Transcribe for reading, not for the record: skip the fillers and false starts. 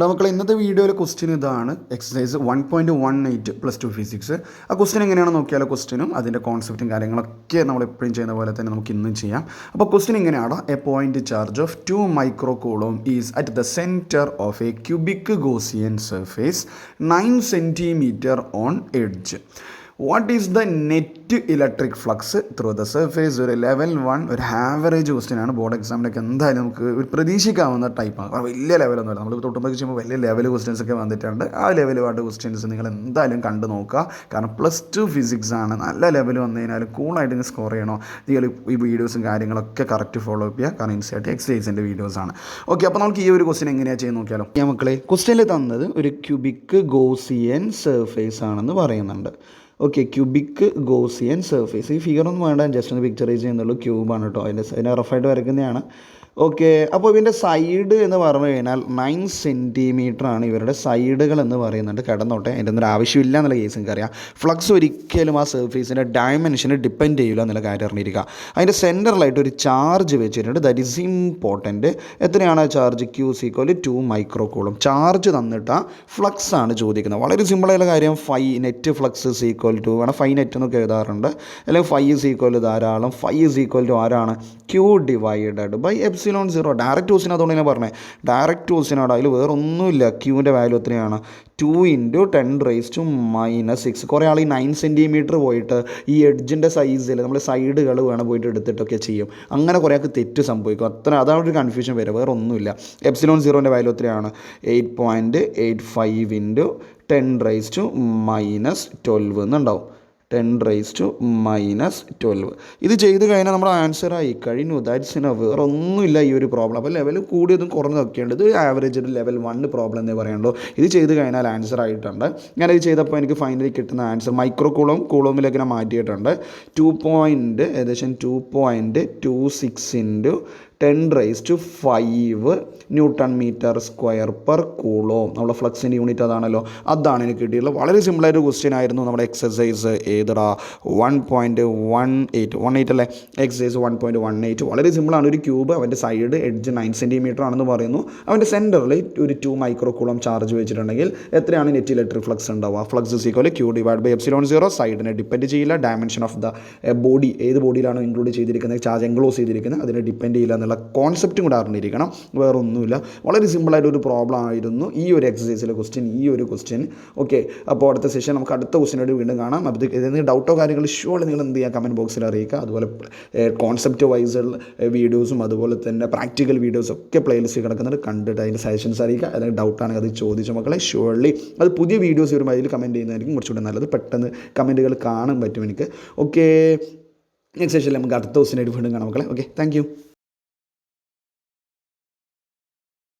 മക്കളെ ഇന്നത്തെ വീഡിയോയിലെ ക്വസ്റ്റ്യൻ ഇതാണ്. Exercise 1.18 +2 physics. ആ ക്വസ്റ്റ്യൻ എങ്ങനെയാണ് നോക്കിയാലോ, ക്വസ്റ്റ്യനും അതിൻ്റെ കോൺസെപ്റ്റും കാര്യങ്ങളൊക്കെ നമ്മൾ എപ്പോഴും ചെയ്യുന്ന പോലെ തന്നെ നമുക്ക് ഇന്നും ചെയ്യാം. അപ്പോൾ ക്വസ്റ്റ്യൻ ഇങ്ങനെയാണ്: A point charge of 2 micro coulomb is at the centre of A cubic Gaussian surface 9 centimetre on edge. What is the net electric flux through the surface? ഒരു ലെവൽ 1 ഒരു ആവറേജ് ക്വസ്റ്റ്യനാണ്. ബോർഡ് എക്സാമിനൊക്കെ എന്തായാലും നമുക്ക് ഒരു പ്രതീക്ഷിക്കാവുന്ന ടൈപ്പാണ്. വലിയ ലെവലൊന്നുമില്ല. നമ്മൾ തൊട്ടുമ്പോൾ ചെയ്യുമ്പോൾ വലിയ ലെവൽ ക്വസ്റ്റ്യൻസ് ഒക്കെ വന്നിട്ടുണ്ട്. ആ ലെവൽ വേണ്ട ക്വസ്റ്റ്യൻസ് നിങ്ങൾ എന്തായാലും കണ്ടു നോക്കുക. കാരണം +2 ഫിസിക്സ് ആണ്. നല്ല ലെവൽ വന്നു കഴിഞ്ഞാൽ കൂളായിട്ട് നിങ്ങൾ സ്കോർ ചെയ്യണോ, നിങ്ങൾ ഈ വീഡിയോസും കാര്യങ്ങളൊക്കെ കറക്റ്റ് ഫോളോ അപ്പ് ചെയ്യുക. കാരണം ഇൻസ്റ്റായിട്ട് എക്സസൈസിൻ്റെ വീഡിയോസാണ്. ഓക്കെ, അപ്പോൾ നമുക്ക് ഈ ഒരു ക്വസ്റ്റ്യൻ എങ്ങനെയാണ് ചെയ്യാൻ നോക്കിയാലോ. മക്കളെ, ക്വസ്റ്റ്യനിൽ തന്നത് ഒരു ക്യൂബിക് ഗോസിയൻ സർഫേസ് ആണെന്ന് പറയുന്നുണ്ട്. Okay, cubic Gaussian surface. ഈ ഫിഗറൊന്നും വേണ്ട, ജസ്റ്റ് ഒന്ന് പിക്ചറൈസ് ചെയ്യുന്നുള്ളൂ. ക്യൂബാണ് കേട്ടോ, അതിൻ്റെ റഫായിട്ട് വരയ്ക്കുന്നതാണ്. ഓക്കെ, അപ്പോൾ ഇതിൻ്റെ സൈഡ് എന്ന് പറഞ്ഞു കഴിഞ്ഞാൽ 9 സെൻറ്റിമീറ്റർ ആണ് ഇവരുടെ സൈഡുകൾ എന്ന് പറയുന്നുണ്ട്. കിടന്നോട്ടെ, അതിൻ്റെ ഒന്നും ആവശ്യമില്ല എന്നുള്ള കേസ് എനിക്കറിയാം. ഫ്ലക്സ് ഒരിക്കലും ആ സർഫേസിൻ്റെ ഡയമെൻഷന് ഡിപ്പെൻഡ് ചെയ്യില്ല എന്നുള്ള കാര്യം അറിഞ്ഞിരിക്കുക. അതിൻ്റെ സെൻറ്ററിലായിട്ട് ഒരു ചാർജ് വെച്ചിട്ടുണ്ട്. That is important. എത്രയാണ് charge? Q=2 micro coulomb. Charge തന്നിട്ട് ഫ്ലക്സ് ആണ് ചോദിക്കുന്നത്. വളരെ സിമ്പിളായുള്ള കാര്യം. നെറ്റ് ഫ്ലക്സ് =, വേണം ഫൈ നെറ്റ് എന്നൊക്കെ എഴുതാറുണ്ട്. അല്ലെങ്കിൽ φ ധാരാളം. φ ആരാണ്? Q/ε0. ഡയറക്റ്റ് ക്വസ്റ്റ്യൻ അതുകൊണ്ട് ഞാൻ പറഞ്ഞത് ഡയറക്റ്റ് ക്വസ്റ്റ്യനാണ്. അതിൽ വേറെ ഒന്നുമില്ല. ക്യൂവിൻ്റെ വാല്യൂ എത്രയാണ്? 2 × 10⁻⁶. കുറേ ആൾ ഈ 9 സെൻറ്റിമീറ്റർ പോയിട്ട് ഈ എഡ്ജിൻ്റെ സൈസിൽ നമ്മൾ സൈഡുകൾ വേണം പോയിട്ട് എടുത്തിട്ടൊക്കെ ചെയ്യും. അങ്ങനെ കുറേ ആൾക്ക് തെറ്റ് സംഭവിക്കും. അതാണ് ഒരു കൺഫ്യൂഷൻ വരിക, വേറെ ഒന്നുമില്ല. ε0ൻ്റെ വാല്യൂ എത്രയാണ്? 8.85 × 10⁻12 എന്നുണ്ടാവും. 10⁻12. ഇത് ചെയ്ത് കഴിഞ്ഞാൽ നമ്മുടെ ആൻസറായി കഴിഞ്ഞു. ദാറ്റ്സ് വേറെ ഒന്നുമില്ല ഈ ഒരു പ്രോബ്ലം. അപ്പോൾ ലെവൽ കൂടിയതും കുറഞ്ഞതൊക്കെ ഉണ്ട്. ഇത് ആവറേജ് ഒരു ലെവൽ 1 പ്രോബ്ലം എന്നേ പറയുള്ളൂ. ഇത് ചെയ്ത് കഴിഞ്ഞാൽ ആൻസർ ആയിട്ടുണ്ട്. ഞാനിത് ചെയ്തപ്പോൾ എനിക്ക് ഫൈനലി കിട്ടുന്ന ആൻസർ മൈക്രോ കൂളോമിലേക്ക് ഞാൻ മാറ്റിയിട്ടുണ്ട്. 2.26 × 10⁻5 Nm²/കൂളോം. നമ്മുടെ ഫ്ലക്സിൻ്റെ യൂണിറ്റ് അതാണല്ലോ, അതാണ് എനിക്ക് കിട്ടിയിട്ടുള്ളത്. വളരെ സിമ്പിളായിട്ട് ക്വസ്റ്റ്യൻ ആയിരുന്നു നമ്മുടെ എക്സസൈസ്. ഏതാ 1.18 അല്ലേ? എക്സസൈസ് 1.18 വളരെ സിമ്പിളാണ്. ഒരു ക്യൂബ്, അവൻ്റെ സൈഡ് എഡ്ജ് 9 സെൻറ്റിമീറ്റർ ആണെന്ന് പറയുന്നു. അവൻ്റെ സെൻറ്ററിൽ ഒരു 2 മൈക്രോ കൂളോം ചാർജ് വെച്ചിട്ടുണ്ടെങ്കിൽ എത്രയാണ് നെറ്റ് ഇലക്ട്രിക് ഫ്ലക്സ് ഉണ്ടാവുക? Flux Q/ε0. സൈഡിനെ ഡിപ്പെൻഡ് ചെയ്യില്ല. ഡയമെൻഷൻ ഓഫ് ദ ബോഡി, ഏത് ബോഡിയിലാണോ ഇൻക്ലൂഡ് ചെയ്തിരിക്കുന്നത്, ചാർജ് എൻക്ലോസ് ചെയ്തിരിക്കുന്നത്, അതിനെ ഡിപ്പെൻഡ് ചെയ്യില്ല എന്നുള്ള കോൺസെപ്റ്റും കൂടെ അറിഞ്ഞിരിക്കണം. വേറെ ഒന്നുമില്ല. വളരെ സിമ്പിളായിട്ടൊരു പ്രോബ്ലം ആയിരുന്നു ഈ ഒരു എക്സസൈസിലെ ക്വസ്റ്റ്യൻ, ഈ ഒരു ക്വസ്റ്റ്യൻ. ഓക്കെ, അപ്പോൾ അടുത്ത സെഷൻ നമുക്ക് അടുത്ത ക്വസ്റ്റ്യനായിട്ട് വീണ്ടും കാണാം. അപ്പോൾ എന്തെങ്കിലും ഡൗട്ടോ കാര്യങ്ങൾ ഷുവർ നിങ്ങൾ എന്ത് ചെയ്യുക, കമൻറ്റ് ബോക്സിൽ അറിയിക്കുക. അതുപോലെ കോൺസെപ്റ്റ് വൈസ് വീഡിയോസും അതുപോലെ തന്നെ പ്രാക്ടിക്കൽ വീഡിയോസും ഒക്കെ പ്ലേലിസ്റ്റ് കിടക്കുന്നുണ്ട്. കണ്ടിട്ട് അതിൻ്റെ സജഷൻസ് അറിയിക്കുക. അല്ലെങ്കിൽ ഡൗട്ടാണെങ്കിൽ അത് ചോദിച്ച മക്കളെ ഷുവർലി അത് പുതിയ വീഡിയോസ് വരുമ്പോൾ അതിൽ കമൻറ്റ് ചെയ്യുന്നതായിരിക്കും കുറച്ചുകൂടെ നല്ലത്. പെട്ടെന്ന് കമൻറ്റുകൾ കാണാൻ പറ്റും എനിക്ക്. ഓക്കെ, നെക്സ്റ്റ് സെഷനിൽ നമുക്ക് അടുത്ത ക്വസ്റ്റ്യനായിട്ട് വീണ്ടും കാണാം മക്കളെ. Okay, thank you.